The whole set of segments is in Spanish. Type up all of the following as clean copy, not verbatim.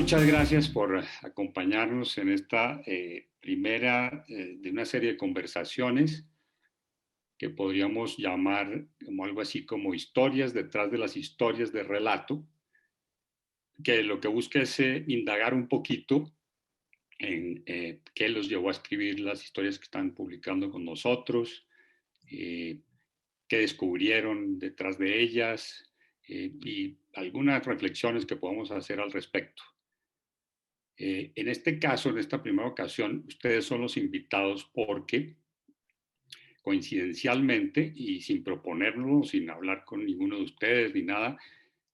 Muchas gracias por acompañarnos en esta primera de una serie de conversaciones que podríamos llamar como algo así como historias detrás de las historias de relato, que lo que busca es indagar un poquito en qué los llevó a escribir las historias que están publicando con nosotros, qué descubrieron detrás de ellas y algunas reflexiones que podamos hacer al respecto. En este caso, en esta primera ocasión, ustedes son los invitados porque coincidencialmente y sin proponerlo, sin hablar con ninguno de ustedes ni nada,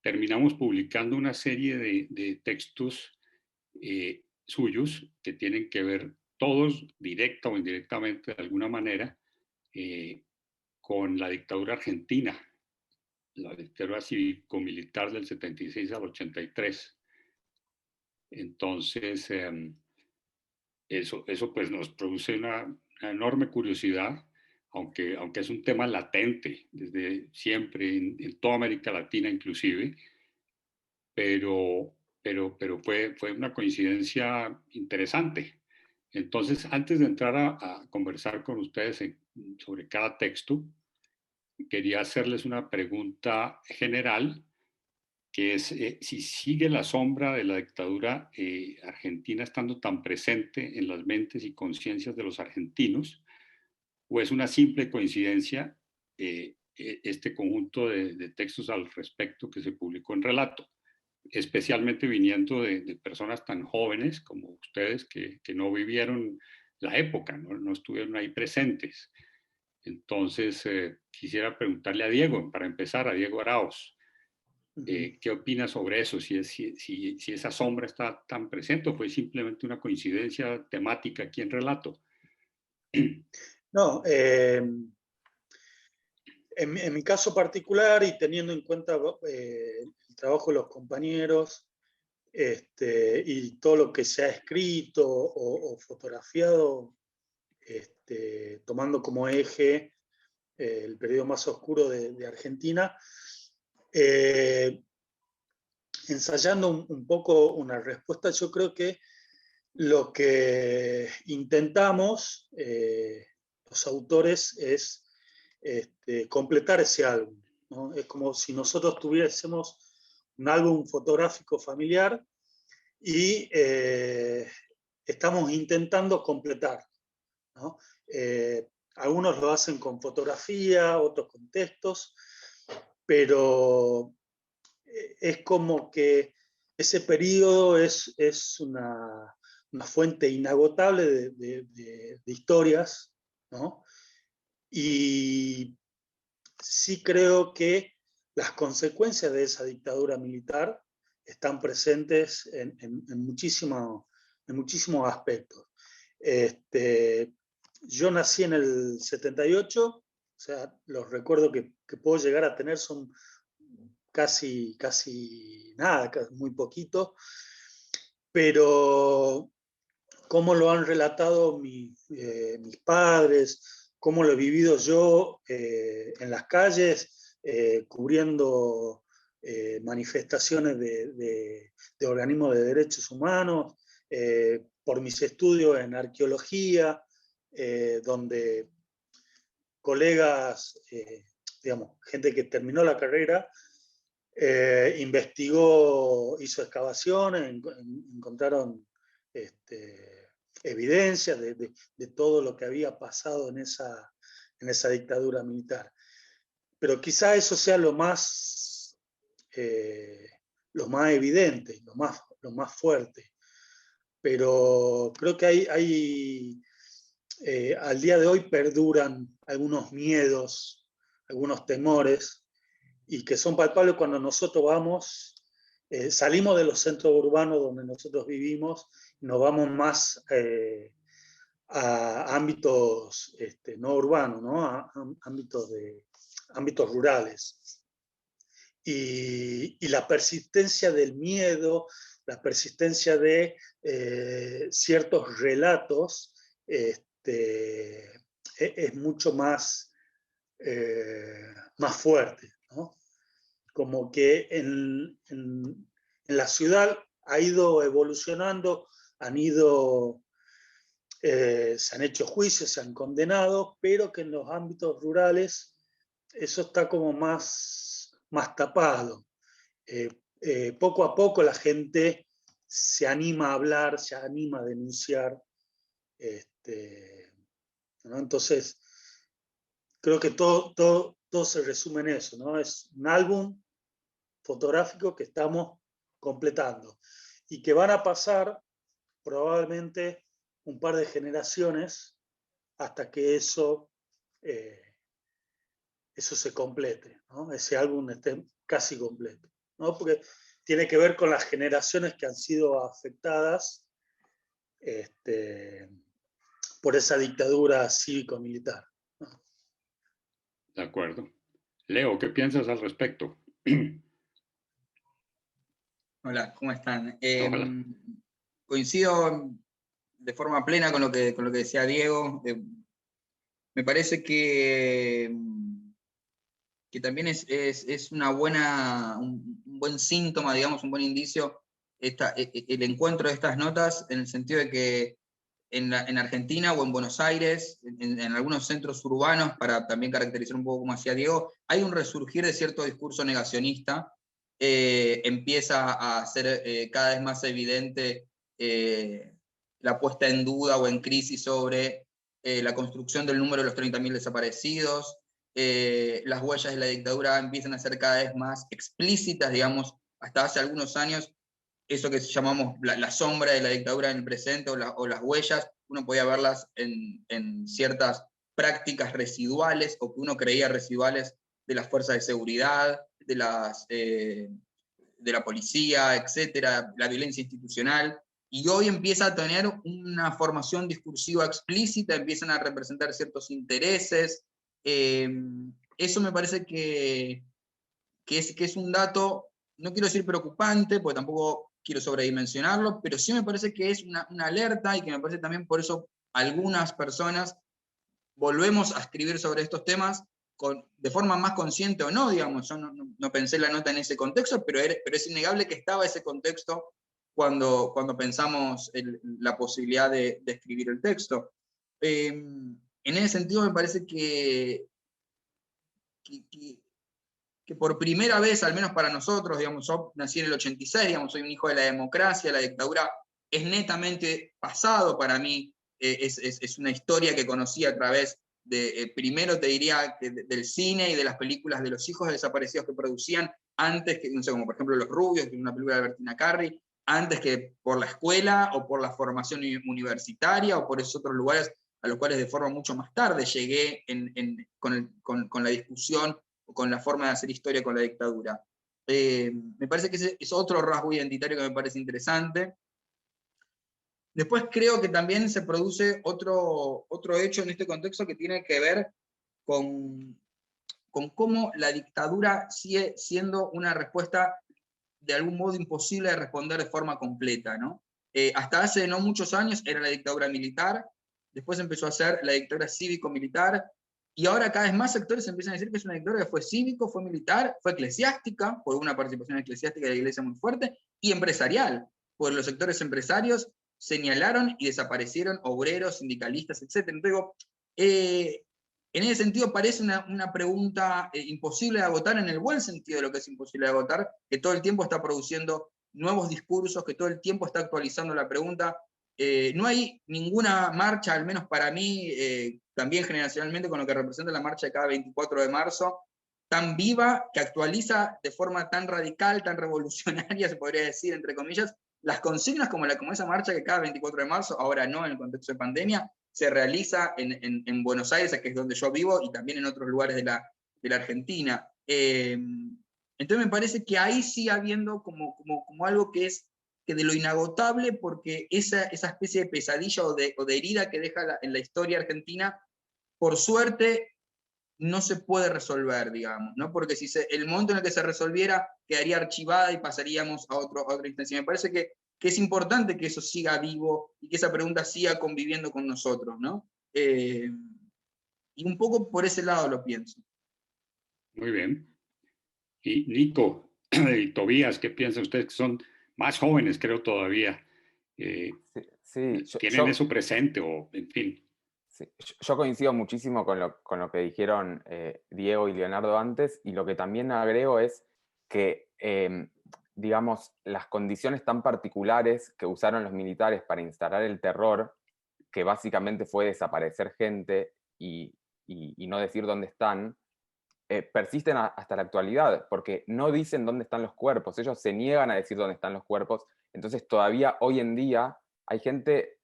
terminamos publicando una serie de textos suyos que tienen que ver todos, directa o indirectamente, de alguna manera, con la dictadura argentina, la dictadura cívico-militar del 76 al 83. Entonces, eso pues nos produce una enorme curiosidad, aunque es un tema latente desde siempre en toda América Latina inclusive, pero fue una coincidencia interesante. Entonces, antes de entrar a conversar con ustedes sobre cada texto, quería hacerles una pregunta general, que es si sigue la sombra de la dictadura argentina estando tan presente en las mentes y conciencias de los argentinos, o es una simple coincidencia este conjunto de textos al respecto que se publicó en Relato, especialmente viniendo de personas tan jóvenes como ustedes que no vivieron la época, no estuvieron ahí presentes. Entonces, quisiera preguntarle a Diego, para empezar, a Diego Arauz, ¿qué opina sobre eso? Si esa sombra está tan presente o fue simplemente una coincidencia temática aquí en Relato. No, en mi caso particular y teniendo en cuenta el trabajo de los compañeros y todo lo que se ha escrito o fotografiado, tomando como eje el periodo más oscuro de Argentina, ensayando un poco una respuesta, yo creo que lo que intentamos los autores es completar ese álbum, ¿no? Es como si nosotros tuviésemos un álbum fotográfico familiar y estamos intentando completar, ¿no? Algunos lo hacen con fotografía, otros con textos, pero es como que ese periodo es una fuente inagotable de historias, ¿no? Y sí creo que las consecuencias de esa dictadura militar están presentes en muchísimos aspectos. Yo nací en el 78, o sea, los recuerdos que puedo llegar a tener son casi nada, muy poquito, pero cómo lo han relatado mis padres, cómo lo he vivido yo en las calles, cubriendo manifestaciones de organismos de derechos humanos, por mis estudios en arqueología, donde colegas, digamos, gente que terminó la carrera, investigó, hizo excavaciones, encontraron evidencias de todo lo que había pasado en esa dictadura militar. Pero quizá eso sea lo más evidente, lo más fuerte. Pero creo que al día de hoy perduran algunos miedos, algunos temores, y que son palpables cuando nosotros salimos de los centros urbanos donde nosotros vivimos, y nos vamos más a ámbitos no urbanos, ¿no? A ámbitos rurales. Y la persistencia del miedo, la persistencia de ciertos relatos, es mucho más fuerte, ¿no? Como que en la ciudad ha ido evolucionando, se han hecho juicios, se han condenado, pero que en los ámbitos rurales eso está como más tapado. Poco a poco la gente se anima a hablar, se anima a denunciar. ¿No? Entonces, creo que todo se resume en eso, ¿no? Es un álbum fotográfico que estamos completando y que van a pasar probablemente un par de generaciones hasta que eso se complete, ¿no? Ese álbum esté casi completo, ¿no? Porque tiene que ver con las generaciones que han sido afectadas por esa dictadura cívico-militar, ¿no? De acuerdo. Leo, ¿qué piensas al respecto? Hola, ¿cómo están? Hola. Coincido de forma plena con lo que decía Diego. Me parece que también es un buen síntoma, digamos, un buen indicio el encuentro de estas notas, en el sentido de que en Argentina o en Buenos Aires, en algunos centros urbanos, para también caracterizar un poco como hacía Diego, hay un resurgir de cierto discurso negacionista. Empieza a ser cada vez más evidente la puesta en duda o en crisis sobre la construcción del número de los 30.000 desaparecidos. Las huellas de la dictadura empiezan a ser cada vez más explícitas, digamos, hasta hace algunos años, eso que llamamos la sombra de la dictadura en el presente, o las huellas, uno podía verlas en ciertas prácticas residuales, o que uno creía residuales, de las fuerzas de seguridad, de la policía, etcétera, la violencia institucional, y hoy empieza a tener una formación discursiva explícita, empiezan a representar ciertos intereses. Eso me parece que es un dato, no quiero decir preocupante, porque tampoco quiero sobredimensionarlo, pero sí me parece que es una alerta, y que me parece también por eso algunas personas volvemos a escribir sobre estos temas de forma más consciente o no, digamos. Yo no pensé la nota en ese contexto, pero es innegable que estaba ese contexto cuando pensamos la posibilidad de escribir el texto. En ese sentido me parece que por primera vez, al menos para nosotros, digamos, yo nací en el 86, digamos, soy un hijo de la democracia, la dictadura es netamente pasado para mí, es una historia que conocí a través de, primero te diría, del cine y de las películas de los hijos desaparecidos que producían, antes que, no sé, como por ejemplo Los Rubios, que es una película de Bertina Carri, antes que por la escuela, o por la formación universitaria, o por esos otros lugares a los cuales de forma mucho más tarde llegué con la discusión, o con la forma de hacer historia con la dictadura. Me parece que ese es otro rasgo identitario que me parece interesante. Después creo que también se produce otro hecho en este contexto, que tiene que ver con cómo la dictadura sigue siendo una respuesta de algún modo imposible de responder de forma completa, ¿no? Hasta hace no muchos años era la dictadura militar, después empezó a ser la dictadura cívico-militar, y ahora cada vez más sectores empiezan a decir que es una dictadura que fue cívico, fue militar, fue eclesiástica, por una participación eclesiástica de la iglesia muy fuerte, y empresarial, porque los sectores empresarios señalaron y desaparecieron obreros, sindicalistas, etc. Entonces digo, en ese sentido parece una pregunta imposible de agotar, en el buen sentido de lo que es imposible de agotar, que todo el tiempo está produciendo nuevos discursos, que todo el tiempo está actualizando la pregunta. No hay ninguna marcha, al menos para mí, también generacionalmente, con lo que representa la marcha de cada 24 de marzo, tan viva, que actualiza de forma tan radical, tan revolucionaria, se podría decir, entre comillas, las consignas como esa marcha que cada 24 de marzo, ahora no en el contexto de pandemia, se realiza en Buenos Aires, que es donde yo vivo, y también en otros lugares de la Argentina. Entonces me parece que ahí sigue habiendo como algo que es que de lo inagotable, porque esa especie de pesadilla o de herida que deja en la historia argentina, por suerte no se puede resolver, digamos, ¿no? Porque si el momento en el que se resolviera, quedaría archivada y pasaríamos a otra instancia. Me parece que es importante que eso siga vivo y que esa pregunta siga conviviendo con nosotros, ¿no? Y un poco por ese lado lo pienso. Muy bien. Y Nico y Tobías, ¿qué piensan ustedes, que son más jóvenes creo todavía, Sí, tienen eso presente o en fin. Sí, yo coincido muchísimo con lo que dijeron Diego y Leonardo antes, y lo que también agrego es que, digamos, las condiciones tan particulares que usaron los militares para instalar el terror, que básicamente fue desaparecer gente y no decir dónde están, persisten hasta la actualidad, porque no dicen dónde están los cuerpos, ellos se niegan a decir dónde están los cuerpos, entonces todavía hoy en día hay gente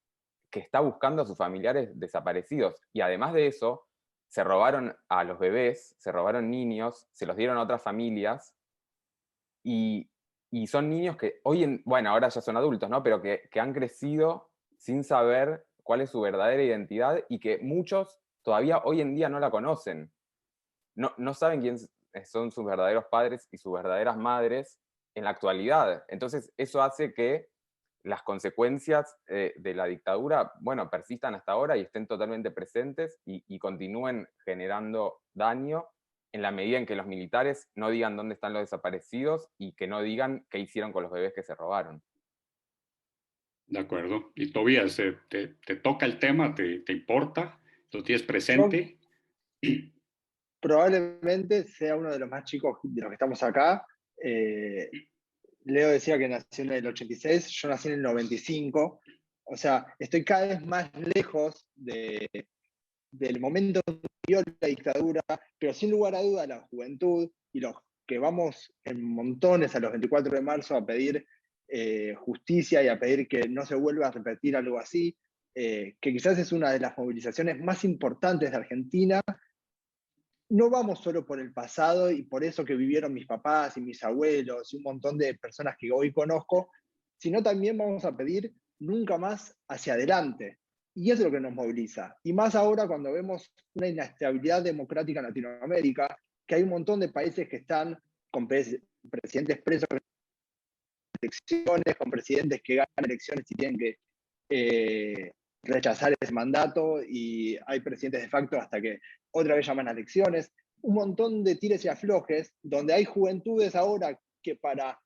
que está buscando a sus familiares desaparecidos. Y además de eso, se robaron a los bebés, se robaron niños, se los dieron a otras familias, y, y son niños que bueno, ahora ya son adultos, ¿no? Pero que han crecido sin saber cuál es su verdadera identidad y que muchos todavía hoy en día no la conocen. No saben quién son sus verdaderos padres y sus verdaderas madres en la actualidad. Entonces, eso hace que las consecuencias de la dictadura, bueno, persistan hasta ahora y estén totalmente presentes y continúen generando daño en la medida en que los militares no digan dónde están los desaparecidos y que no digan qué hicieron con los bebés que se robaron. De acuerdo. Y Tobías, te toca el tema, te importa, lo tienes presente. Probablemente sea uno de los más chicos de los que estamos acá. Leo decía que nació en el 86, yo nací en el 95. O sea, estoy cada vez más lejos del momento en que vivió la dictadura, pero sin lugar a duda la juventud y los que vamos en montones a los 24 de marzo a pedir justicia y a pedir que no se vuelva a repetir algo así, que quizás es una de las movilizaciones más importantes de Argentina. No vamos solo por el pasado y por eso que vivieron mis papás y mis abuelos y un montón de personas que hoy conozco, sino también vamos a pedir nunca más hacia adelante. Y eso es lo que nos moviliza. Y más ahora cuando vemos una inestabilidad democrática en Latinoamérica, que hay un montón de países que están con presidentes presos en elecciones, con presidentes que ganan elecciones y tienen que rechazar ese mandato, y hay presidentes de facto hasta que otra vez llaman a elecciones. Un montón de tires y aflojes, donde hay juventudes ahora que para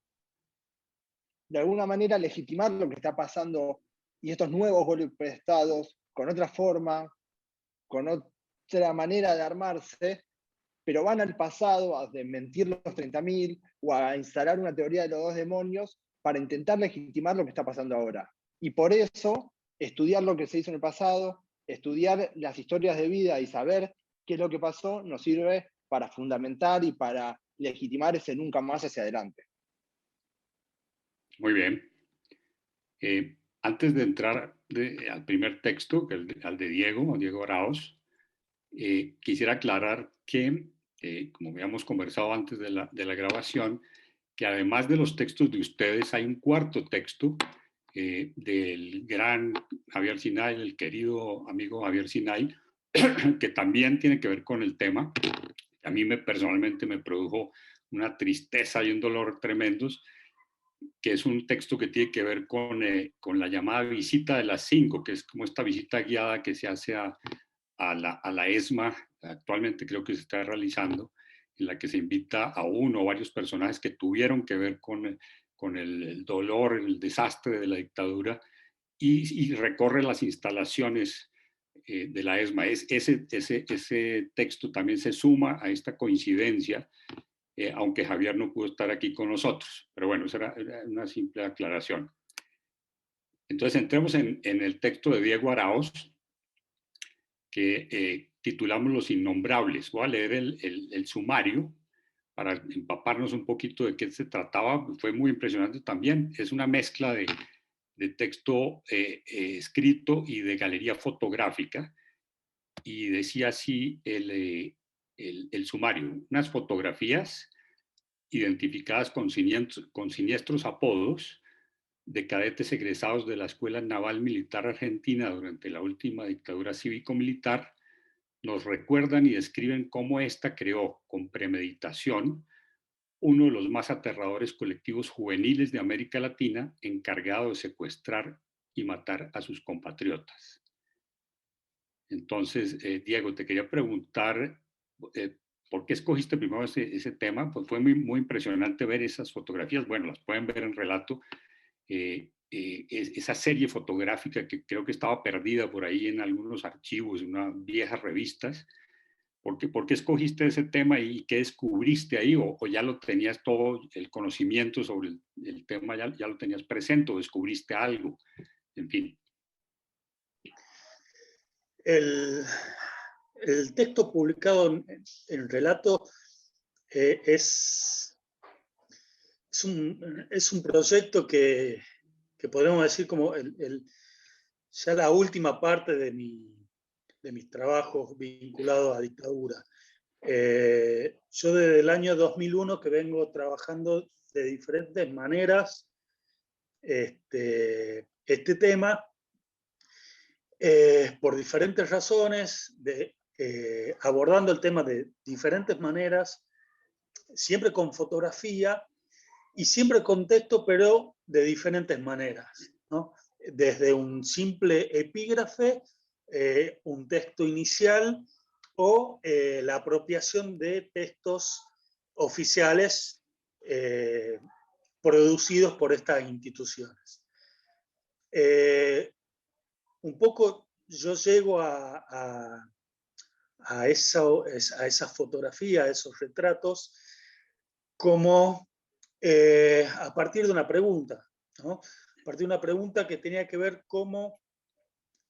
de alguna manera legitimar lo que está pasando y estos nuevos golpes de Estado, con otra forma, con otra manera de armarse, pero van al pasado a desmentir los 30.000 o a instalar una teoría de los dos demonios para intentar legitimar lo que está pasando ahora. Y por eso, estudiar lo que se hizo en el pasado, estudiar las historias de vida y saber qué es lo que pasó, nos sirve para fundamentar y para legitimar ese nunca más hacia adelante. Muy bien. Antes de entrar al primer texto, al de Diego Araoz, quisiera aclarar que, como habíamos conversado antes de la grabación, que además de los textos de ustedes hay un cuarto texto del gran Javier Sinay, el querido amigo Javier Sinay, que también tiene que ver con el tema. A mí personalmente me produjo una tristeza y un dolor tremendos, que es un texto que tiene que ver con la llamada visita de las 5, que es como esta visita guiada que se hace a la ESMA, actualmente creo que se está realizando, en la que se invita a uno o varios personajes que tuvieron que ver con el dolor, el desastre de la dictadura, y recorre las instalaciones de la ESMA. Ese texto también se suma a esta coincidencia, aunque Javier no pudo estar aquí con nosotros. Pero bueno, esa era una simple aclaración. Entonces entremos en el texto de Diego Araoz, que titulamos Los Innombrables. Voy a leer el sumario para empaparnos un poquito de qué se trataba. Fue muy impresionante también. Es una mezcla de texto escrito y de galería fotográfica. Y decía así el sumario: unas fotografías identificadas con siniestros apodos de cadetes egresados de la Escuela Naval Militar Argentina durante la última dictadura cívico-militar nos recuerdan y describen cómo ésta creó con premeditación uno de los más aterradores colectivos juveniles de América Latina, encargado de secuestrar y matar a sus compatriotas. Entonces, Diego, te quería preguntar, ¿por qué escogiste primero ese tema? Pues fue muy impresionante ver esas fotografías. Bueno, las pueden ver en relato, esa serie fotográfica que creo que estaba perdida por ahí en algunos archivos, en unas viejas revistas. ¿Por qué escogiste ese tema y qué descubriste ahí? ¿O ya lo tenías todo, el conocimiento sobre el tema, ya lo tenías presente o descubriste algo? En fin. El texto publicado en Relato es un proyecto que podemos decir como ya la última parte de mis trabajos vinculados a dictadura. Yo desde el año 2001 que vengo trabajando de diferentes maneras este tema, por diferentes razones, abordando el tema de diferentes maneras, siempre con fotografía y siempre con texto, pero de diferentes maneras, ¿no? Desde un simple epígrafe, un texto inicial o la apropiación de textos oficiales producidos por estas instituciones. Un poco yo llego a esa fotografía, a esos retratos, como a partir de una pregunta, ¿no? A partir de una pregunta que tenía que ver cómo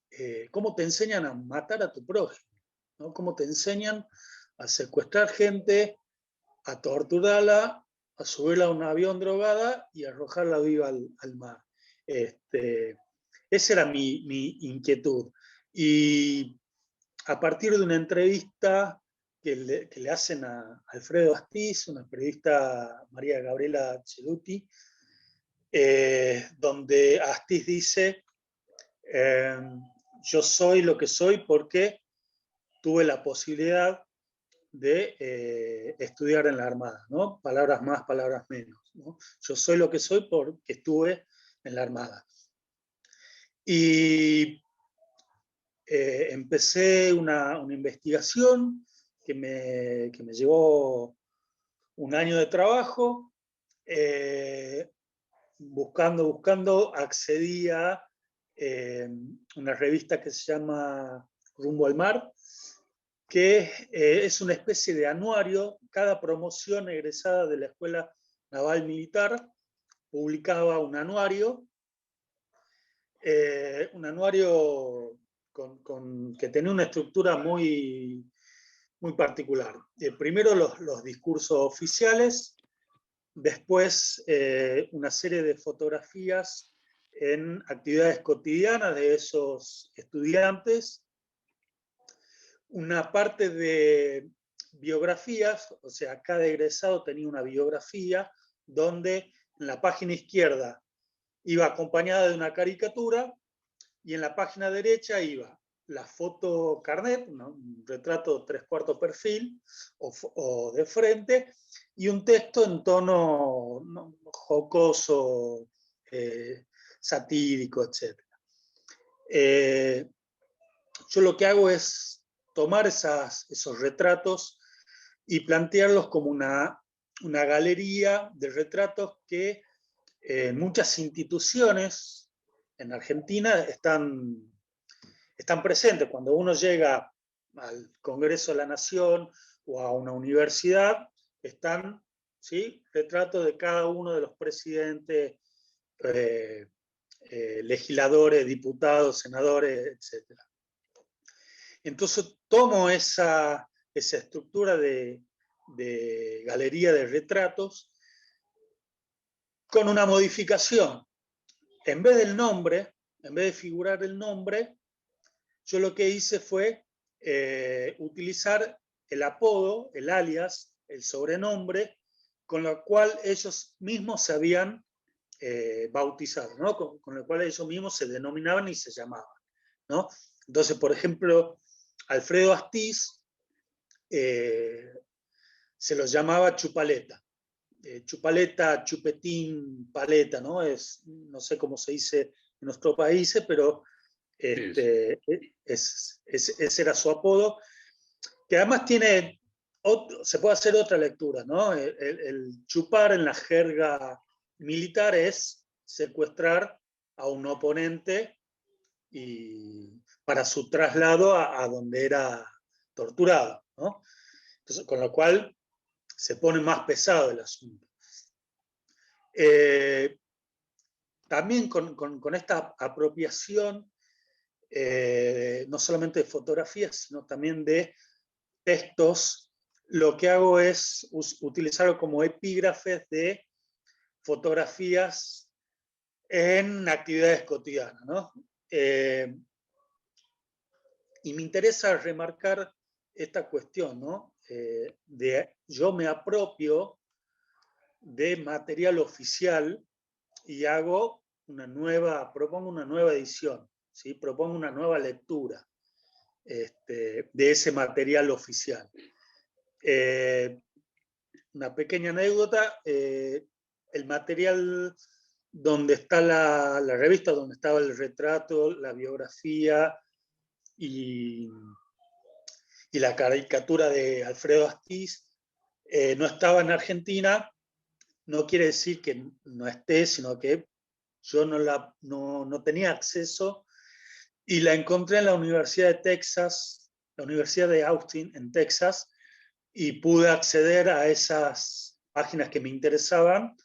te enseñan a matar a tu prójimo, ¿no? Cómo te enseñan a secuestrar gente, a torturarla, a subirla a un avión drogada y a arrojarla viva al mar. Esa era mi inquietud. Y a partir de una entrevista que le hacen a Alfredo Astiz, una periodista, María Gabriela Celuti, donde Astiz dice, yo soy lo que soy porque tuve la posibilidad de estudiar en la Armada, ¿no? Palabras más, palabras menos, ¿no? Yo soy lo que soy porque estuve en la Armada. Y empecé una investigación que me llevó un año de trabajo. Buscando, accedí a una revista que se llama Rumbo al Mar, que es una especie de anuario. Cada promoción egresada de la Escuela Naval Militar publicaba un anuario que tenía una estructura muy, muy particular. Primero los discursos oficiales, después una serie de fotografías en actividades cotidianas de esos estudiantes, una parte de biografías, o sea, cada egresado tenía una biografía donde en la página izquierda iba acompañada de una caricatura y en la página derecha iba la foto carnet, ¿no? Un retrato 3/4 perfil o de frente, y un texto en tono, ¿no?, jocoso, satírico, etc. Yo lo que hago es tomar esos retratos y plantearlos como una galería de retratos que en muchas instituciones en Argentina están presentes. Cuando uno llega al Congreso de la Nación o a una universidad, están, ¿sí?, retratos de cada uno de los presidentes, legisladores, diputados, senadores, etc. Entonces tomo esa estructura de galería de retratos con una modificación. En vez del nombre, en vez de figurar el nombre, yo lo que hice fue utilizar el apodo, el alias, el sobrenombre, con lo cual ellos mismos se habían bautizado, ¿no? Con lo cual ellos mismos se denominaban y se llamaban, ¿no? Entonces, por ejemplo, Alfredo Astiz se los llamaba Chupaleta. Chupaleta, chupetín, paleta, ¿no? No sé cómo se dice en nuestros países, pero ese era su apodo, que además se puede hacer otra lectura, ¿no? El chupar en la jerga militar es secuestrar a un oponente y para su traslado a donde era torturado, ¿no? Entonces, con lo cual se pone más pesado el asunto. También con esta apropiación, no solamente de fotografías, sino también de textos, lo que hago es utilizarlo como epígrafes de fotografías en actividades cotidianas, ¿no? Y me interesa remarcar esta cuestión, ¿no? Yo me apropio de material oficial y propongo una nueva edición, ¿sí? Propongo una nueva lectura de ese material oficial. Una pequeña anécdota, el material donde está la revista, donde estaba el retrato, la biografía y la caricatura de Alfredo Astiz, no estaba en Argentina. No quiere decir que no esté, sino que yo no tenía acceso y la encontré en la Universidad de Texas, la Universidad de Austin en Texas, y pude acceder a esas páginas que me interesaban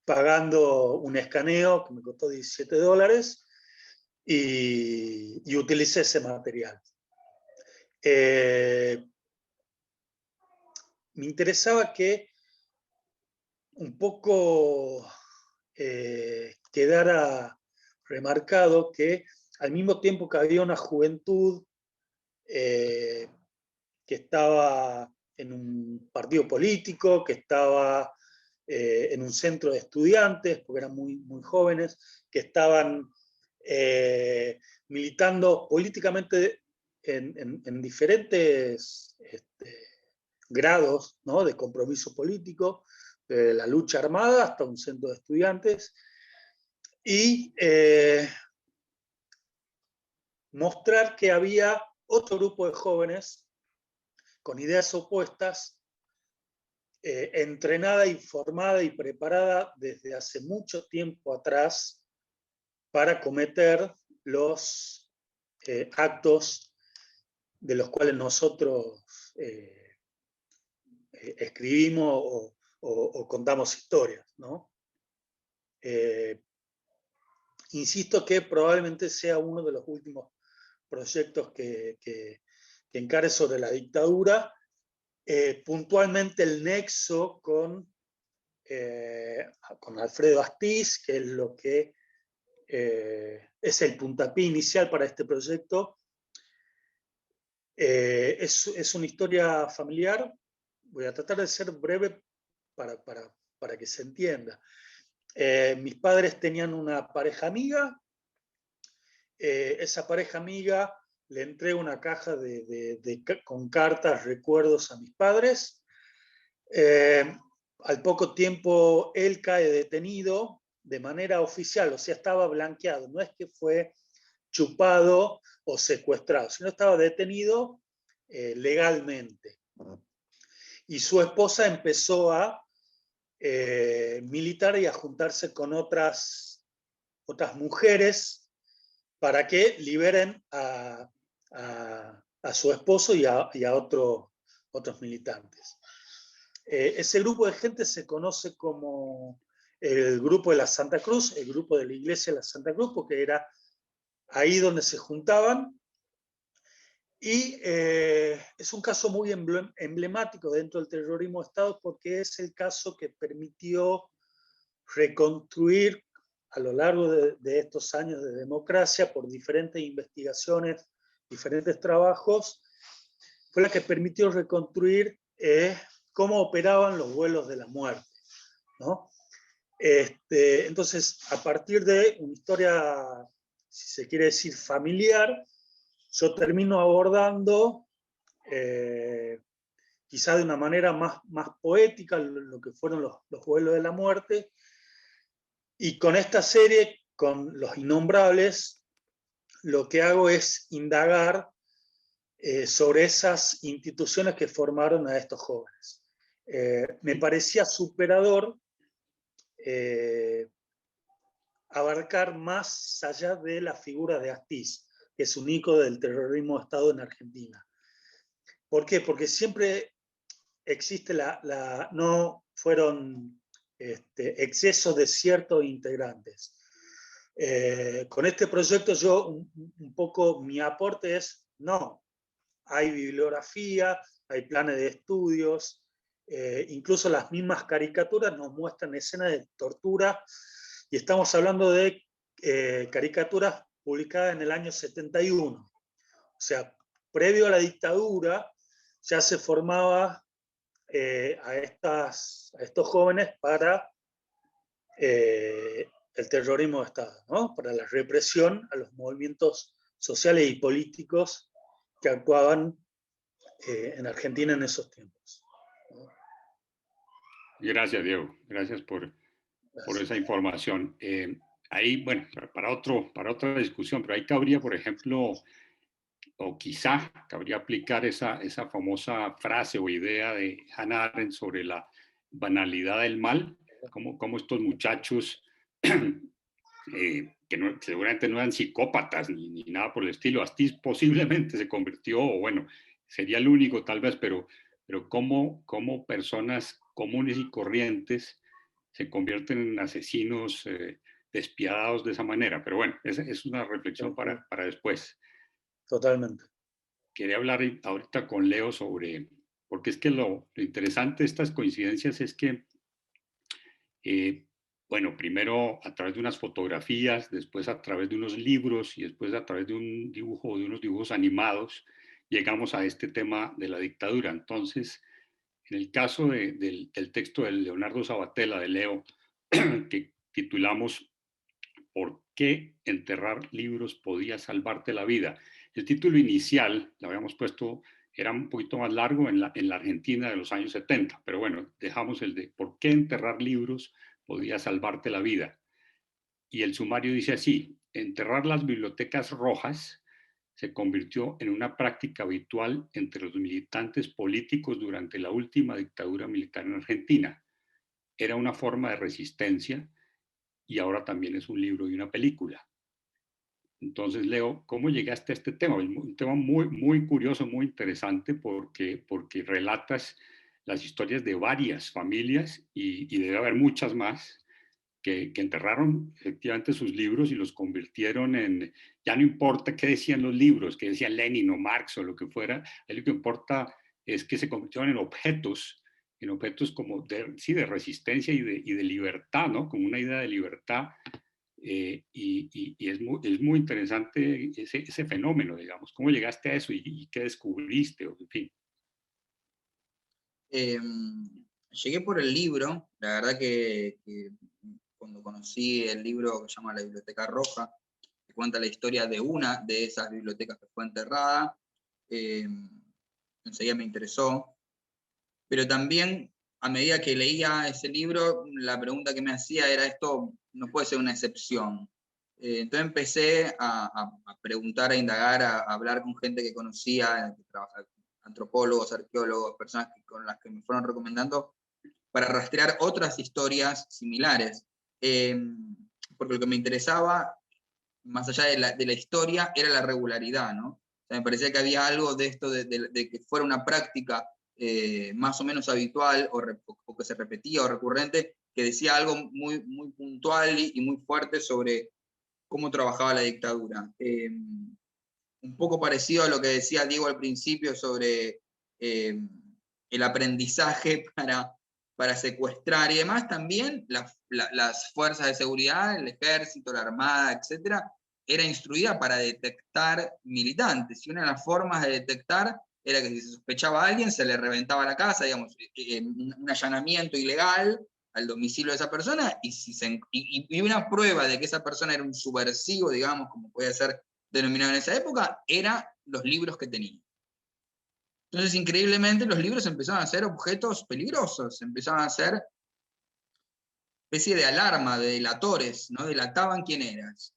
pagando un escaneo que me costó $17 y utilicé ese material. Me interesaba que un poco quedara remarcado que al mismo tiempo que había una juventud que estaba en un partido político, que estaba en un centro de estudiantes, porque eran muy, muy jóvenes, que estaban militando políticamente en diferentes grados, ¿no?, de compromiso político, de la lucha armada hasta un centro de estudiantes, y mostrar que había otro grupo de jóvenes con ideas opuestas, entrenada y formada y preparada desde hace mucho tiempo atrás para cometer los actos de los cuales nosotros escribimos o contamos historias, ¿no? Insisto que probablemente sea uno de los últimos proyectos que encare sobre la dictadura, puntualmente el nexo con Alfredo Astiz, que es lo que es el puntapié inicial para este proyecto. Es una historia familiar. Voy a tratar de ser breve para que se entienda. Mis padres tenían una pareja amiga. Esa pareja amiga le entrega una caja con cartas, recuerdos a mis padres. Al poco tiempo él cae detenido de manera oficial, o sea, estaba blanqueado. No es que fue chupado o secuestrado, sino estaba detenido legalmente. Y su esposa empezó a militar y a juntarse con otras mujeres para que liberen a su esposo y a otros militantes. Ese grupo de gente se conoce como el grupo de la Santa Cruz, el grupo de la Iglesia de la Santa Cruz, porque era ahí donde se juntaban. Y es un caso muy emblemático dentro del terrorismo de Estado, porque es el caso que permitió reconstruir a lo largo de estos años de democracia, por diferentes investigaciones, diferentes trabajos, fue la que permitió reconstruir cómo operaban los vuelos de la muerte, ¿no? Entonces, a partir de una historia, si se quiere decir, familiar, yo termino abordando, quizá de una manera más poética, lo que fueron los vuelos de la muerte. Y con esta serie, con Los Innombrables, lo que hago es indagar sobre esas instituciones que formaron a estos jóvenes. Me parecía superador abarcar más allá de la figura de Astiz, que es un ícono del terrorismo de Estado en Argentina. ¿Por qué? Porque siempre existe no fueron excesos de ciertos integrantes. Con este proyecto yo un poco mi aporte es, no, hay bibliografía, hay planes de estudios, incluso las mismas caricaturas nos muestran escenas de tortura, y estamos hablando de caricaturas publicadas en el año 71. O sea, previo a la dictadura ya se formaba a estos jóvenes para el terrorismo de Estado, ¿no? Para la represión a los movimientos sociales y políticos que actuaban en Argentina en esos tiempos, ¿no? Gracias, Diego. Gracias por esa información. Ahí, bueno, para otra discusión, pero ahí cabría, por ejemplo, o quizá cabría aplicar esa famosa frase o idea de Hannah Arendt sobre la banalidad del mal, como estos muchachos que seguramente no eran psicópatas ni nada por el estilo. Astiz posiblemente se convirtió, o bueno, sería el único tal vez, pero cómo personas comunes y corrientes se convierten en asesinos despiadados de esa manera. Pero bueno, es una reflexión para después. Totalmente. Quería hablar ahorita con Leo sobre, porque es que lo interesante de estas coincidencias es que bueno, primero a través de unas fotografías, después a través de unos libros y después a través de un dibujo, de unos dibujos animados, llegamos a este tema de la dictadura. Entonces, en el caso del texto de Leonardo Sabatella, de Leo, que titulamos ¿Por qué enterrar libros podía salvarte la vida? El título inicial, lo habíamos puesto, era un poquito más largo en la Argentina de los años 70, pero bueno, dejamos el de ¿por qué enterrar libros podía salvarte la vida? Y el sumario dice así: enterrar las bibliotecas rojas se convirtió en una práctica habitual entre los militantes políticos durante la última dictadura militar en Argentina. Era una forma de resistencia y ahora también es un libro y una película. Entonces, Leo, ¿cómo llegaste a este tema? Un tema muy, muy curioso, muy interesante, porque relatas las historias de varias familias y debe haber muchas más que enterraron efectivamente sus libros y los convirtieron en, ya no importa qué decían los libros, qué decía Lenin o Marx o lo que fuera, lo que importa es que se convirtieron en objetos como de resistencia y de libertad, ¿no? Como una idea de libertad. Y es muy interesante ese fenómeno, digamos. ¿Cómo llegaste a eso y qué descubriste? En fin. Llegué por el libro, la verdad que cuando conocí el libro que se llama La Biblioteca Roja, que cuenta la historia de una de esas bibliotecas que fue enterrada, enseguida me interesó, pero también a medida que leía ese libro, la pregunta que me hacía era, esto no puede ser una excepción. Entonces empecé a preguntar, a indagar, a hablar con gente que conocía, que trabaja, antropólogos, arqueólogos, personas con las que me fueron recomendando, para rastrear otras historias similares. Porque lo que me interesaba, más allá de la historia, era la regularidad, ¿no? O sea, me parecía que había algo de esto de que fuera una práctica más o menos habitual o que se repetía o recurrente, que decía algo muy, muy puntual y muy fuerte sobre cómo trabajaba la dictadura. Un poco parecido a lo que decía Diego al principio sobre el aprendizaje para secuestrar y demás, también las fuerzas de seguridad, el ejército, la armada, etcétera, era instruida para detectar militantes. Y una de las formas de detectar era que si se sospechaba a alguien, se le reventaba la casa, digamos, un allanamiento ilegal al domicilio de esa persona, y una prueba de que esa persona era un subversivo, digamos, como puede ser denominado en esa época, eran los libros que tenía. Entonces, increíblemente, los libros empezaron a ser objetos peligrosos, empezaban a ser especie de alarma, de delatores, ¿no? Delataban quién eras.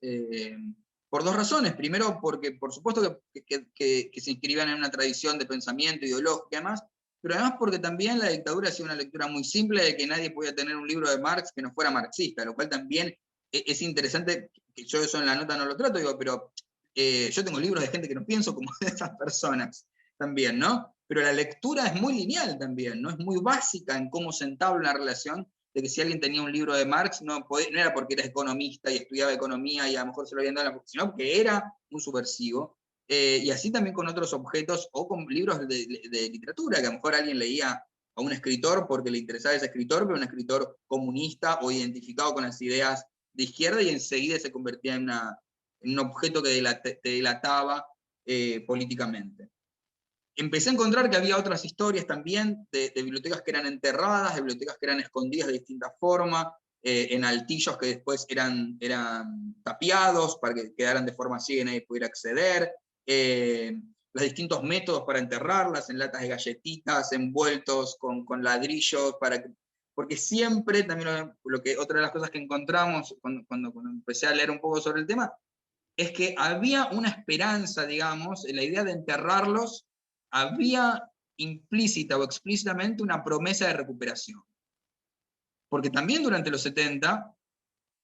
Por dos razones. Primero, porque por supuesto que se inscribían en una tradición de pensamiento ideológico y demás, pero además porque también la dictadura hacía una lectura muy simple de que nadie podía tener un libro de Marx que no fuera marxista, lo cual también es interesante, que yo eso en la nota no lo trato, digo, pero yo tengo libros de gente que no pienso como de esas personas también, ¿no? Pero la lectura es muy lineal también, ¿no? Es muy básica en cómo se entabla la relación, de que si alguien tenía un libro de Marx, no era porque era economista y estudiaba economía y a lo mejor se lo habían dado, sino porque era un subversivo. Y así también con otros objetos o con libros de literatura, que a lo mejor alguien leía a un escritor porque le interesaba ese escritor, pero un escritor comunista o identificado con las ideas de izquierda, y enseguida se convertía en un objeto que te delataba políticamente. Empecé a encontrar que había otras historias también de bibliotecas que eran enterradas, de bibliotecas que eran escondidas de distintas formas, en altillos que después eran tapiados para que quedaran de forma así y nadie pudiera acceder, los distintos métodos para enterrarlas, en latas de galletitas, envueltos con ladrillos, porque siempre, también otra de las cosas que encontramos cuando empecé a leer un poco sobre el tema, es que había una esperanza, digamos, en la idea de enterrarlos, había implícita o explícitamente una promesa de recuperación. Porque también durante los 70,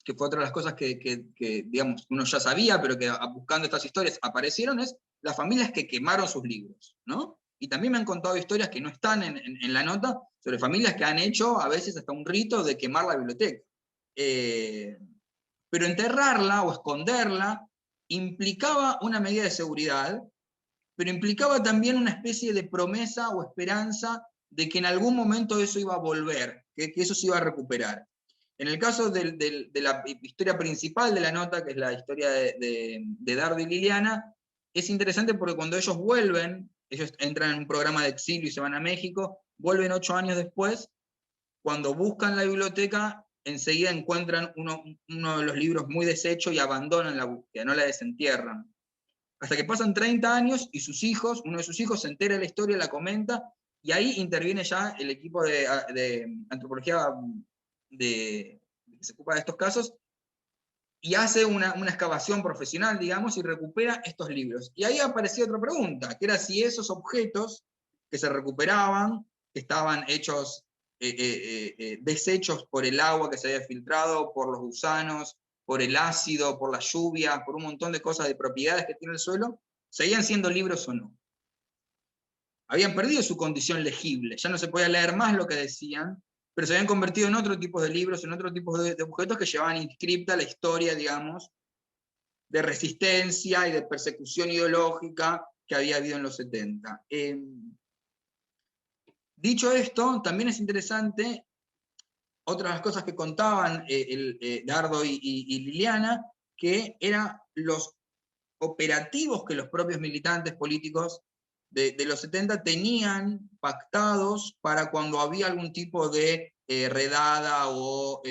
que fue otra de las cosas que digamos, uno ya sabía, pero que buscando estas historias aparecieron, es las familias que quemaron sus libros, ¿no? Y también me han contado historias que no están en la nota, sobre familias que han hecho a veces hasta un rito de quemar la biblioteca. Pero enterrarla o esconderla implicaba una medida de seguridad, pero implicaba también una especie de promesa o esperanza de que en algún momento eso iba a volver, que eso se iba a recuperar. En el caso de la historia principal de la nota, que es la historia de Dardo y Liliana, es interesante porque cuando ellos vuelven, ellos entran en un programa de exilio y se van a México, vuelven 8 años después, cuando buscan la biblioteca, enseguida encuentran uno de los libros muy deshecho y abandonan la búsqueda, no la desentierran. Hasta que pasan 30 años y uno de sus hijos se entera de la historia, la comenta, y ahí interviene ya el equipo de antropología que se ocupa de estos casos, y hace una excavación profesional, digamos, y recupera estos libros. Y ahí aparecía otra pregunta, que era si esos objetos que se recuperaban, que estaban hechos, deshechos por el agua que se había filtrado, por los gusanos, por el ácido, por la lluvia, por un montón de cosas, de propiedades que tiene el suelo, seguían siendo libros o no. Habían perdido su condición legible, ya no se podía leer más lo que decían, pero se habían convertido en otro tipo de libros, en otro tipo de objetos que llevaban inscripta la historia, digamos, de resistencia y de persecución ideológica que había habido en los 70. Dicho esto, también es interesante, otra de las cosas que contaban Dardo y Liliana, que eran los operativos que los propios militantes políticos de los 70 tenían pactados para cuando había algún tipo de redada o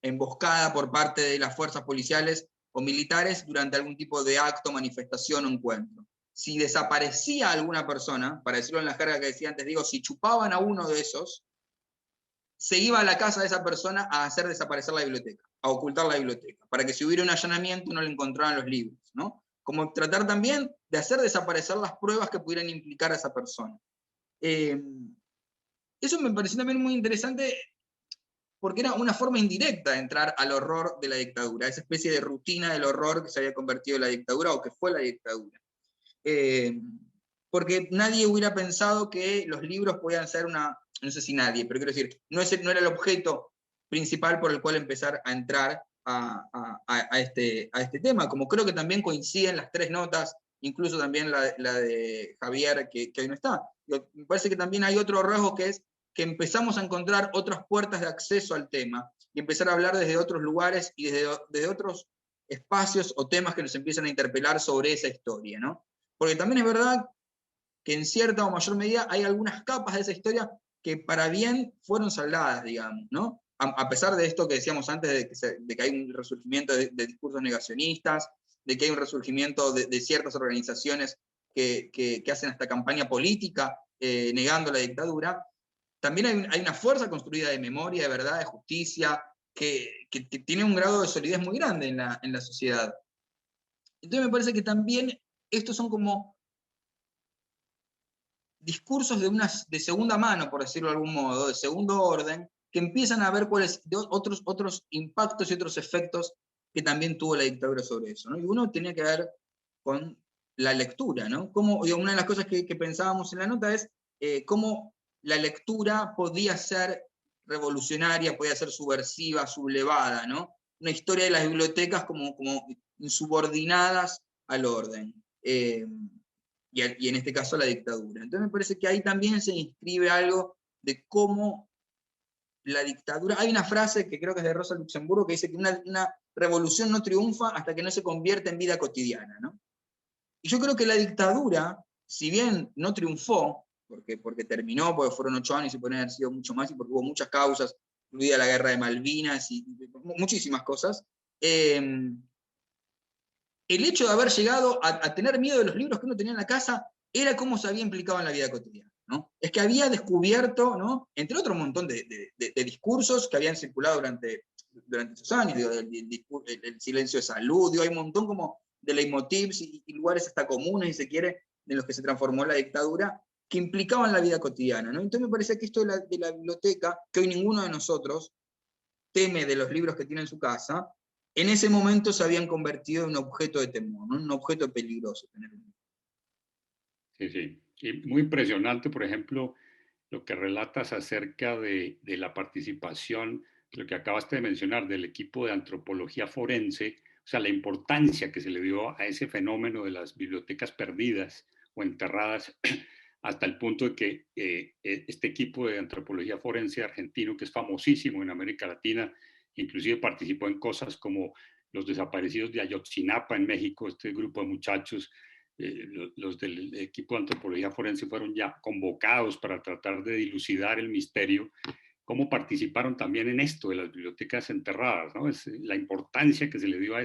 emboscada por parte de las fuerzas policiales o militares durante algún tipo de acto, manifestación o encuentro. Si desaparecía alguna persona, para decirlo en la jerga que decía antes, digo, si chupaban a uno de esos, se iba a la casa de esa persona a hacer desaparecer la biblioteca, a ocultar la biblioteca, para que si hubiera un allanamiento no le encontraran los libros, ¿no? Como tratar también de hacer desaparecer las pruebas que pudieran implicar a esa persona. Eso me pareció también muy interesante porque era una forma indirecta de entrar al horror de la dictadura, esa especie de rutina del horror que se había convertido en la dictadura o que fue la dictadura. Porque nadie hubiera pensado que los libros podían ser no sé si nadie, pero quiero decir, no era el objeto principal por el cual empezar a entrar a este tema, como creo que también coinciden las 3 notas, incluso también la de Javier, que hoy no está. Me parece que también hay otro rasgo, que es que empezamos a encontrar otras puertas de acceso al tema, y empezar a hablar desde otros lugares y desde otros espacios o temas que nos empiezan a interpelar sobre esa historia, ¿no? Porque también es verdad que en cierta o mayor medida hay algunas capas de esa historia que para bien fueron saldadas, digamos, ¿no? A pesar de esto que decíamos antes, de que hay un resurgimiento de discursos negacionistas, de que hay un resurgimiento de ciertas organizaciones que hacen hasta campaña política negando la dictadura, también hay una fuerza construida de memoria, de verdad, de justicia, que tiene un grado de solidez muy grande en la sociedad. Entonces me parece que también estos son como discursos de segunda mano, por decirlo de algún modo, de segundo orden, que empiezan a ver cuáles otros impactos y otros efectos que también tuvo la dictadura sobre eso, ¿no? Y uno tenía que ver con la lectura, ¿no? Una de las cosas que pensábamos en la nota es cómo la lectura podía ser revolucionaria, podía ser subversiva, sublevada, ¿no? Una historia de las bibliotecas como insubordinadas al orden. Y en este caso la dictadura. Entonces me parece que ahí también se inscribe algo de cómo la dictadura... Hay una frase que creo que es de Rosa Luxemburgo que dice que una revolución no triunfa hasta que no se convierte en vida cotidiana, ¿no? Y yo creo que la dictadura, si bien no triunfó, porque terminó, porque fueron 8 años y pueden haber sido mucho más, y porque hubo muchas causas, incluida la guerra de Malvinas y muchísimas cosas, el hecho de haber llegado a tener miedo de los libros que uno tenía en la casa era cómo se había implicado en la vida cotidiana, ¿no? Es que había descubierto, ¿no? Entre otro montón de discursos que habían circulado durante esos años, digo, el silencio de salud, digo, hay un montón como de leitmotivs y lugares hasta comunes, si se quiere, en los que se transformó la dictadura, que implicaban la vida cotidiana, ¿no? Entonces me parece que esto de la biblioteca, que hoy ninguno de nosotros teme de los libros que tiene en su casa, en ese momento se habían convertido en un objeto de temor, ¿no? Un objeto peligroso tener un libro. Sí, sí. Y muy impresionante, por ejemplo, lo que relatas acerca de la participación, lo que acabaste de mencionar, del equipo de antropología forense, o sea, la importancia que se le dio a ese fenómeno de las bibliotecas perdidas o enterradas, hasta el punto de que este equipo de antropología forense argentino, que es famosísimo en América Latina, inclusive participó en cosas como los desaparecidos de Ayotzinapa en México, este grupo de muchachos, los del equipo de antropología forense fueron ya convocados para tratar de dilucidar el misterio, cómo participaron también en esto de las bibliotecas enterradas, ¿no? Es la importancia que se le dio a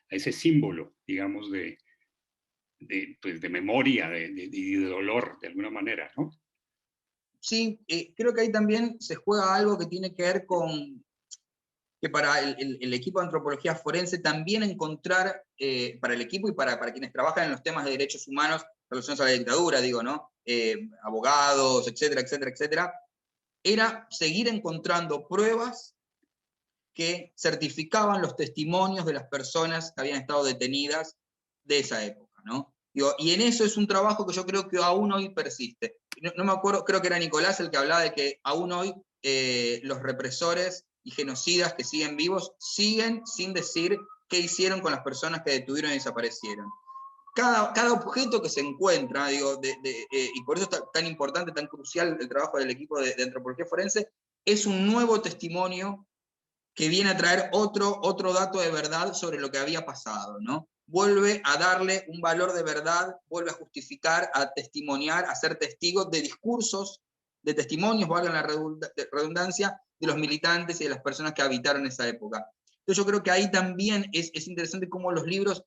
ese símbolo, digamos, pues de memoria, de dolor, de alguna manera, ¿no? Sí, creo que ahí también se juega algo que tiene que ver con que para el equipo de antropología forense también encontrar, para el equipo y para quienes trabajan en los temas de derechos humanos relacionados a la dictadura, digo, ¿no? Abogados, etcétera, etcétera, etcétera, era seguir encontrando pruebas que certificaban los testimonios de las personas que habían estado detenidas de esa época, ¿no? Digo, y en eso es un trabajo que yo creo que aún hoy persiste. No me acuerdo, creo que era Nicolás el que hablaba de que aún hoy los represores y genocidas que siguen vivos siguen sin decir qué hicieron con las personas que detuvieron y desaparecieron. Cada objeto que se encuentra, digo, y por eso es tan importante, tan crucial el trabajo del equipo de antropología forense, es un nuevo testimonio que viene a traer otro dato de verdad sobre lo que había pasado, ¿no? Vuelve a darle un valor de verdad, vuelve a justificar, a testimoniar, a ser testigo de discursos, de testimonios, valga la redundancia, de los militantes y de las personas que habitaron esa época. Entonces yo creo que ahí también es interesante cómo los libros,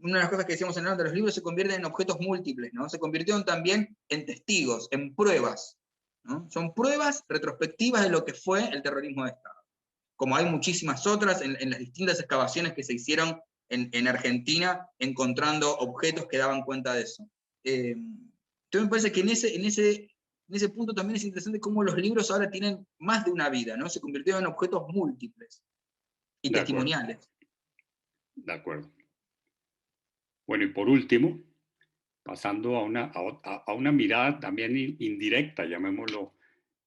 una de las cosas que decíamos en el de los libros, se convierten en objetos múltiples, ¿no? Se convirtieron también en testigos, en pruebas, ¿no? Son pruebas retrospectivas de lo que fue el terrorismo de Estado, como hay muchísimas otras en las distintas excavaciones que se hicieron en Argentina, encontrando objetos que daban cuenta de eso. Entonces me parece que en ese punto también es interesante cómo los libros ahora tienen más de una vida, ¿no? Se convirtieron en objetos múltiples y testimoniales. De acuerdo. Bueno, y por último, pasando a una mirada también indirecta, llamémoslo,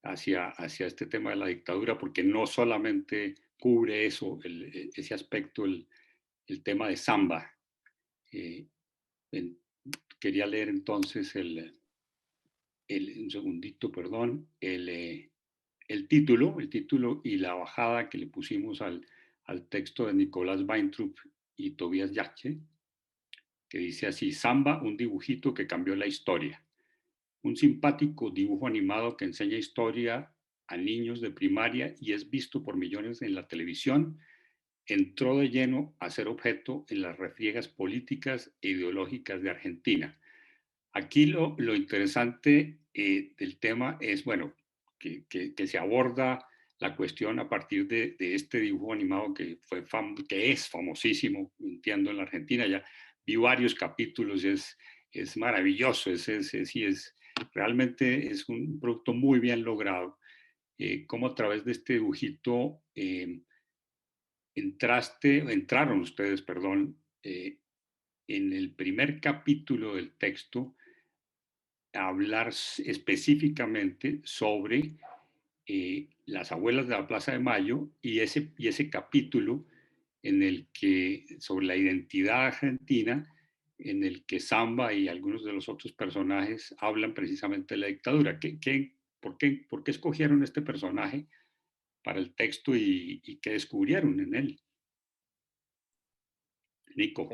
hacia este tema de la dictadura, porque no solamente cubre eso, ese aspecto, el tema de Zamba. Quería leer entonces un segundito, perdón, el título y la bajada que le pusimos al texto de Nicolás Weintraub y Tobias Jacke, que dice así: Zamba, un dibujito que cambió la historia. Un simpático dibujo animado que enseña historia a niños de primaria y es visto por millones en la televisión, entró de lleno a ser objeto en las refriegas políticas e ideológicas de Argentina. Aquí lo interesante del tema es, bueno, que se aborda la cuestión a partir de este dibujo animado que es famosísimo, entiendo, en la Argentina. Ya vi varios capítulos, es maravilloso, realmente es un producto muy bien logrado. cómo a través de este dibujito entraron ustedes, perdón, en el primer capítulo del texto a hablar específicamente sobre las abuelas de la Plaza de Mayo y ese capítulo en el que, sobre la identidad argentina, en el que Zamba y algunos de los otros personajes hablan precisamente de la dictadura. ¿Por qué escogieron este personaje para el texto y qué descubrieron en él? Nico.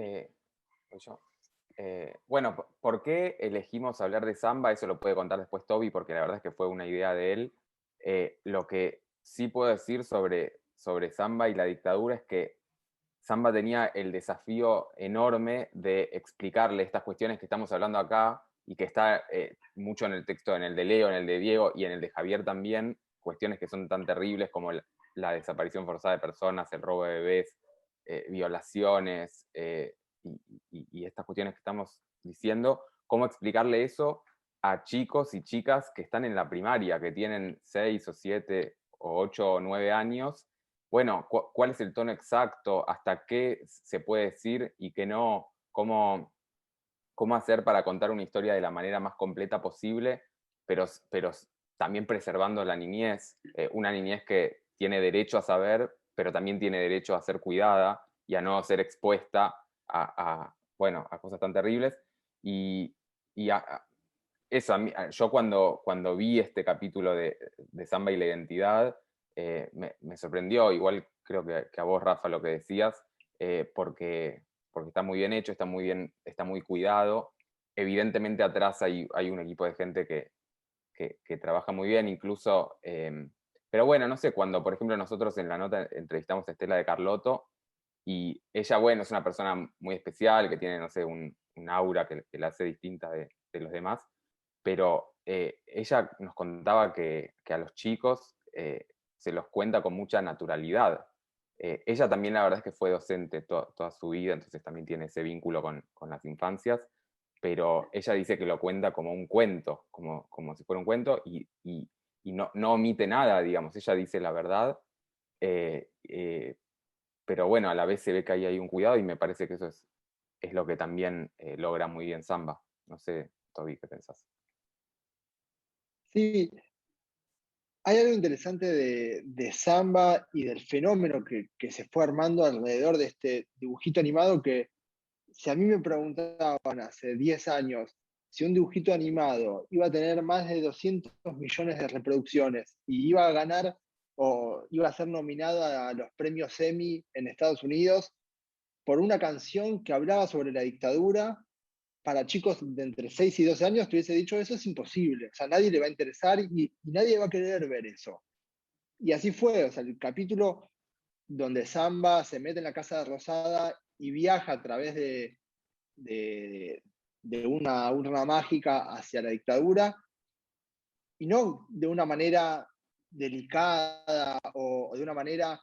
Bueno, ¿por qué elegimos hablar de Zamba? Eso lo puede contar después Toby, porque la verdad es que fue una idea de él. Lo que sí puedo decir sobre Zamba y la dictadura es que Zamba tenía el desafío enorme de explicarle estas cuestiones que estamos hablando acá y que está mucho en el texto, en el de Leo, en el de Diego y en el de Javier también, cuestiones que son tan terribles como la desaparición forzada de personas, el robo de bebés, violaciones y estas cuestiones que estamos diciendo, cómo explicarle eso a chicos y chicas que están en la primaria, que tienen 6 o 7 o 8 o 9 años. Bueno, ¿cuál es el tono exacto? ¿Hasta qué se puede decir y qué no? ¿Cómo hacer para contar una historia de la manera más completa posible, pero también preservando la niñez? Una niñez que tiene derecho a saber, pero también tiene derecho a ser cuidada y a no ser expuesta a cosas tan terribles. Eso, yo cuando vi este capítulo de Zamba y la identidad, me sorprendió, igual creo que a vos, Rafa, lo que decías, porque está muy bien hecho, está muy cuidado. Evidentemente atrás hay un equipo de gente que trabaja muy bien, incluso, pero bueno, no sé, cuando por ejemplo nosotros en la nota entrevistamos a Estela de Carlotto, y ella, bueno, es una persona muy especial, que tiene, no sé, un aura que la hace distinta de los demás, pero ella nos contaba que a los chicos se los cuenta con mucha naturalidad. Ella también la verdad es que fue docente toda su vida, entonces también tiene ese vínculo con las infancias, pero ella dice que lo cuenta como un cuento, como si fuera un cuento, y no omite nada, digamos, ella dice la verdad, pero bueno, a la vez se ve que ahí hay un cuidado y me parece que eso es lo que también logra muy bien Zamba. No sé, Toby, ¿qué pensás? Sí, hay algo interesante de Zamba y del fenómeno que se fue armando alrededor de este dibujito animado que, si a mí me preguntaban hace 10 años si un dibujito animado iba a tener más de 200 millones de reproducciones y iba a ganar o iba a ser nominado a los premios Emmy en Estados Unidos por una canción que hablaba sobre la dictadura para chicos de entre 6 y 12 años, te hubiese dicho, eso es imposible. O sea, nadie le va a interesar y nadie va a querer ver eso. Y así fue, o sea, el capítulo donde Zamba se mete en la Casa de Rosada y viaja a través de una urna mágica hacia la dictadura, y no de una manera delicada o de una manera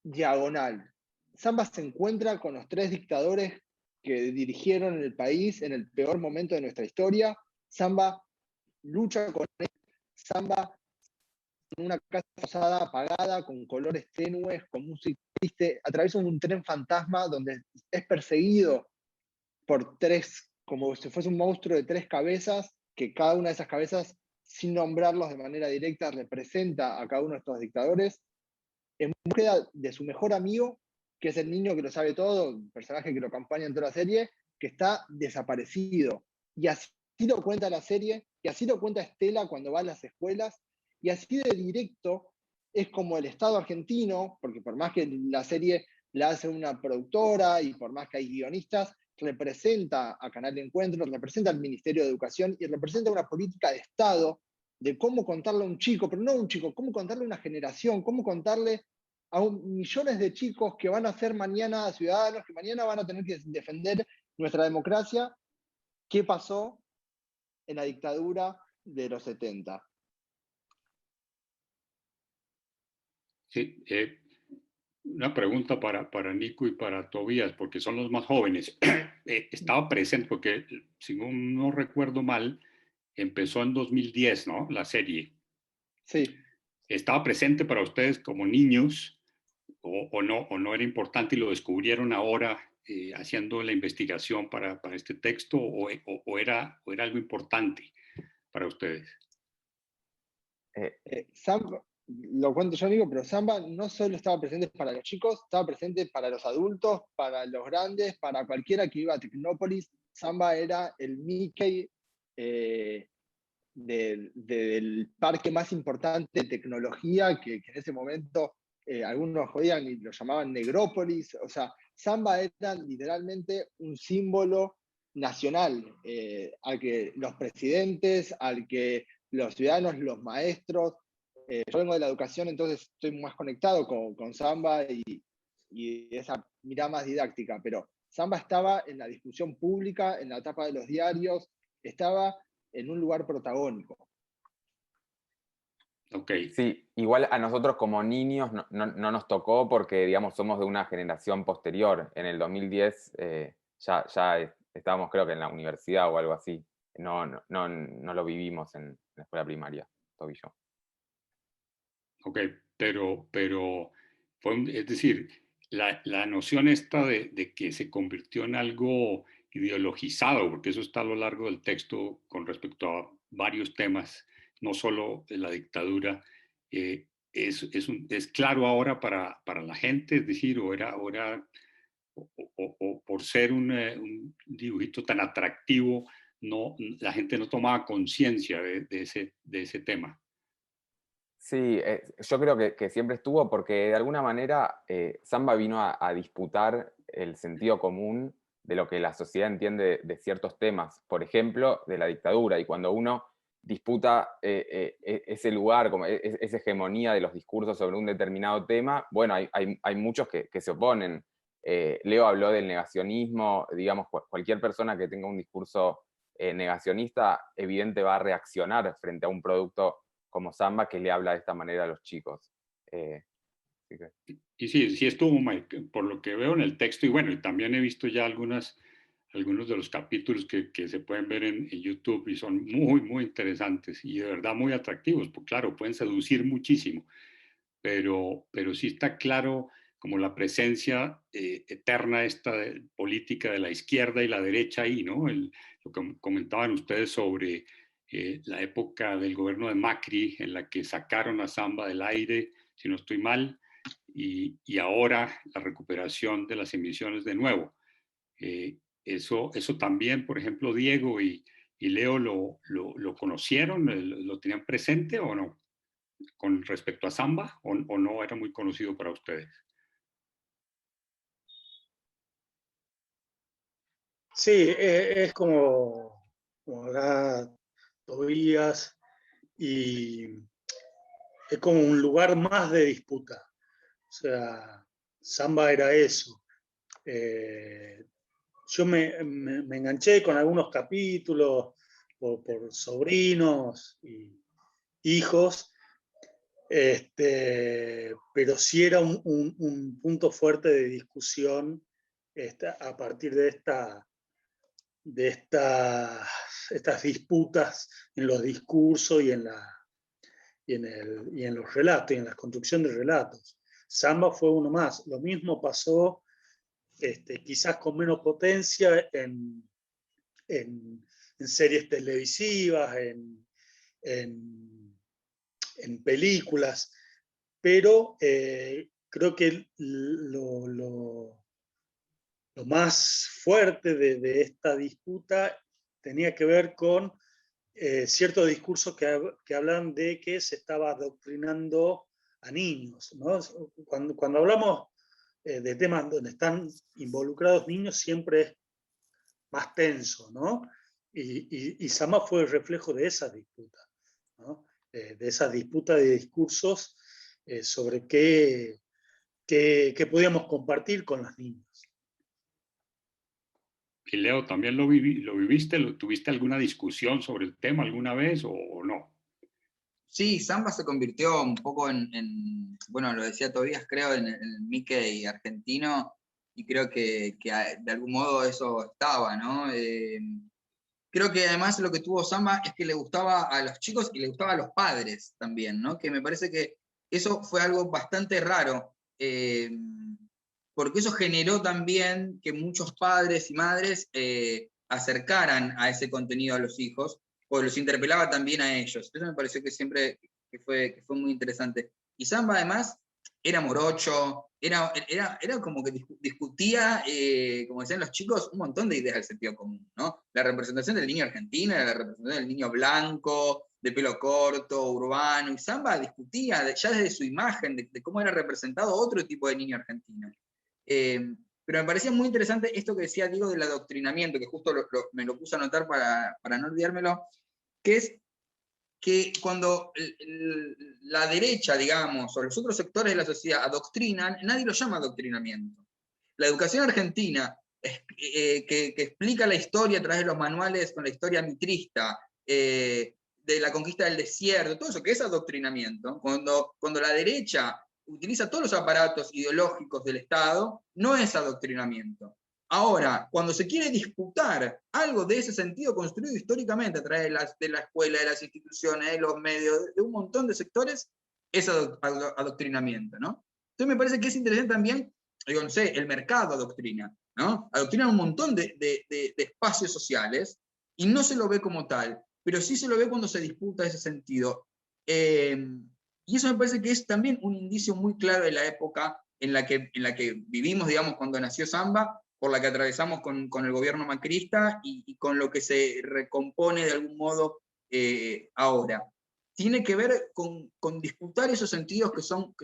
diagonal. Zamba se encuentra con los 3 dictadores que dirigieron el país en el peor momento de nuestra historia. Zamba lucha con él. Zamba en una casa rosada apagada, con colores tenues, con música triste, atraviesa un tren fantasma donde es perseguido por 3, como si fuese un monstruo de 3 cabezas, que cada una de esas cabezas, sin nombrarlos de manera directa, representa a cada uno de estos dictadores, en búsqueda de su mejor amigo, que es el niño que lo sabe todo, un personaje que lo acompaña en toda la serie, que está desaparecido. Y así lo cuenta la serie, y así lo cuenta Estela cuando va a las escuelas, y así de directo es como el Estado argentino, porque por más que la serie la hace una productora y por más que hay guionistas, representa a Canal de Encuentro, representa al Ministerio de Educación y representa una política de Estado de cómo contarle a un chico, pero no a un chico, cómo contarle a una generación, cómo contarle a millones de chicos que van a ser mañana ciudadanos, que mañana van a tener que defender nuestra democracia, qué pasó en la dictadura de los 70. Sí, una pregunta para Nico y para Tobías, porque son los más jóvenes. Estaba presente, porque si no recuerdo mal, empezó en 2010, ¿no? La serie. Sí. ¿Estaba presente para ustedes como niños o no era importante y lo descubrieron ahora haciendo la investigación para este texto o era algo importante para ustedes? Samba, lo cuento yo amigo, pero Samba no solo estaba presente para los chicos, estaba presente para los adultos, para los grandes, para cualquiera que iba a Tecnópolis. Samba era el Mickey del parque más importante de tecnología, que en ese momento algunos jodían y lo llamaban Negrópolis. O sea, Samba era literalmente un símbolo nacional al que los presidentes, al que los ciudadanos, los maestros, yo vengo de la educación, entonces estoy más conectado con Samba y esa mirada más didáctica, pero Samba estaba en la discusión pública, en la tapa de los diarios, estaba en un lugar protagónico. Ok. Sí, igual a nosotros como niños no nos tocó porque, digamos, somos de una generación posterior. En el 2010 ya estábamos, creo que en la universidad o algo así. No lo vivimos en la escuela primaria, Toby y yo. Ok, pero es decir, la noción esta de que se convirtió en algo ideologizado, porque eso está a lo largo del texto con respecto a varios temas, no solo de la dictadura, es claro ahora para la gente, es decir, o por ser un dibujito tan atractivo, la gente no tomaba conciencia de ese tema. Sí, yo creo que siempre estuvo porque de alguna manera Samba vino a disputar el sentido común de lo que la sociedad entiende de ciertos temas, por ejemplo, de la dictadura. Y cuando uno disputa ese lugar, como esa hegemonía de los discursos sobre un determinado tema, bueno, hay muchos que se oponen. Leo habló del negacionismo, digamos, cualquier persona que tenga un discurso negacionista, evidente va a reaccionar frente a un producto como Samba que le habla de esta manera a los chicos. Y sí estuvo, Mike, por lo que veo en el texto, y bueno, y también he visto ya algunos de los capítulos que se pueden ver en YouTube y son muy interesantes y de verdad muy atractivos, pues claro, pueden seducir muchísimo, pero sí está claro como la presencia eterna esta política de la izquierda y la derecha ahí, ¿no? Lo que comentaban ustedes sobre la época del gobierno de Macri, en la que sacaron a Samba del aire, si no estoy mal, y ahora la recuperación de las emisiones de nuevo. Eso también, por ejemplo, Diego y Leo lo conocieron, lo tenían presente o no, con respecto a Samba, o no era muy conocido para ustedes. Sí, es como acá Tobías, y es como un lugar más de disputa. O sea, Samba era eso. Yo me enganché con algunos capítulos por sobrinos y hijos, pero sí era un punto fuerte de discusión a partir de estas disputas en los discursos y en los relatos, y en la construcción de relatos. Samba fue uno más. Lo mismo pasó, quizás con menos potencia, en series televisivas, en películas, pero creo que lo más fuerte de esta disputa tenía que ver con ciertos discursos que hablan de que se estaba adoctrinando a niños, ¿no? Cuando hablamos de temas donde están involucrados niños, siempre es más tenso, ¿no? Y Sama fue el reflejo de esa disputa, ¿no? De esa disputa de discursos sobre qué podíamos compartir con los niños. Y Leo, ¿también lo viviste? ¿Tuviste alguna discusión sobre el tema alguna vez o no? Sí, Samba se convirtió un poco bueno, lo decía Tobías, creo, en el Mickey argentino, y creo que de algún modo eso estaba, ¿no? creo que además lo que tuvo Zamba es que le gustaba a los chicos y le gustaba a los padres también, ¿no? Que me parece que eso fue algo bastante raro, porque eso generó también que muchos padres y madres acercaran a ese contenido a los hijos, o los interpelaba también a ellos. Eso me pareció que siempre que fue muy interesante. Y Zamba además era morocho, era como que discutía, como decían los chicos, un montón de ideas del sentido común, ¿no? La representación del niño argentino, la representación del niño blanco, de pelo corto, urbano, y Zamba discutía ya desde su imagen, de cómo era representado otro tipo de niño argentino. Pero me parecía muy interesante esto que decía Diego del adoctrinamiento, que justo me lo puse a anotar para no olvidármelo, que es que cuando la derecha, digamos, o los otros sectores de la sociedad adoctrinan, nadie lo llama adoctrinamiento. La educación argentina, que explica la historia a través de los manuales con la historia mitrista, de la conquista del desierto, todo eso que es adoctrinamiento, cuando la derecha utiliza todos los aparatos ideológicos del Estado, no es adoctrinamiento. Ahora, cuando se quiere disputar algo de ese sentido construido históricamente a través de la escuela, de las instituciones, de los medios, de un montón de sectores, es adoctrinamiento, ¿no? Entonces me parece que es interesante también, digo, no sé, el mercado adoctrina, ¿no? Adoctrina un montón de espacios sociales y no se lo ve como tal, pero sí se lo ve cuando se disputa ese sentido. Y eso me parece que es también un indicio muy claro de la época en la que vivimos, digamos, cuando nació Zamba, por la que atravesamos con el gobierno macrista y con lo que se recompone de algún modo ahora. Tiene que ver con disputar esos sentidos que son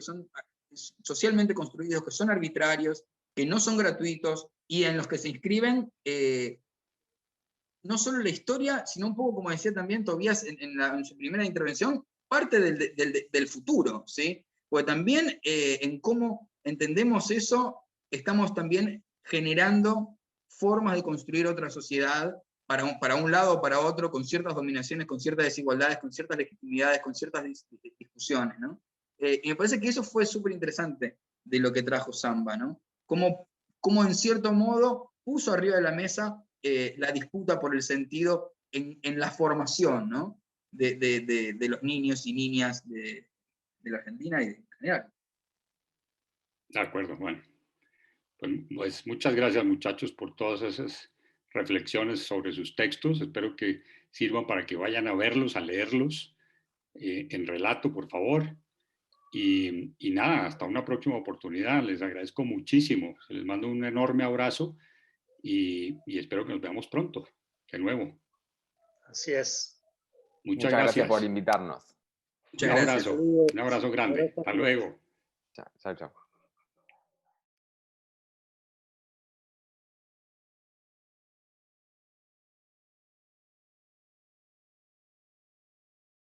socialmente construidos, que son arbitrarios, que no son gratuitos y en los que se inscriben no solo la historia, sino un poco, como decía también Tobías en su primera intervención, parte del futuro, ¿sí? Porque también en cómo entendemos eso, estamos también generando formas de construir otra sociedad para un lado o para otro, con ciertas dominaciones, con ciertas desigualdades, con ciertas legitimidades, con ciertas discusiones, ¿no? Y me parece que eso fue súper interesante de lo que trajo Zamba, ¿no? Como en cierto modo puso arriba de la mesa la disputa por el sentido en la formación, ¿no? de los niños y niñas de la Argentina y en general. De acuerdo, bueno. Pues muchas gracias, muchachos, por todas esas reflexiones sobre sus textos. Espero que sirvan para que vayan a verlos, a leerlos en relato, por favor. Y nada, hasta una próxima oportunidad. Les agradezco muchísimo. Les mando un enorme abrazo y espero que nos veamos pronto, de nuevo. Así es. Muchas gracias por invitarnos. Muchas gracias. Un abrazo grande. Hasta luego. Chao, chao.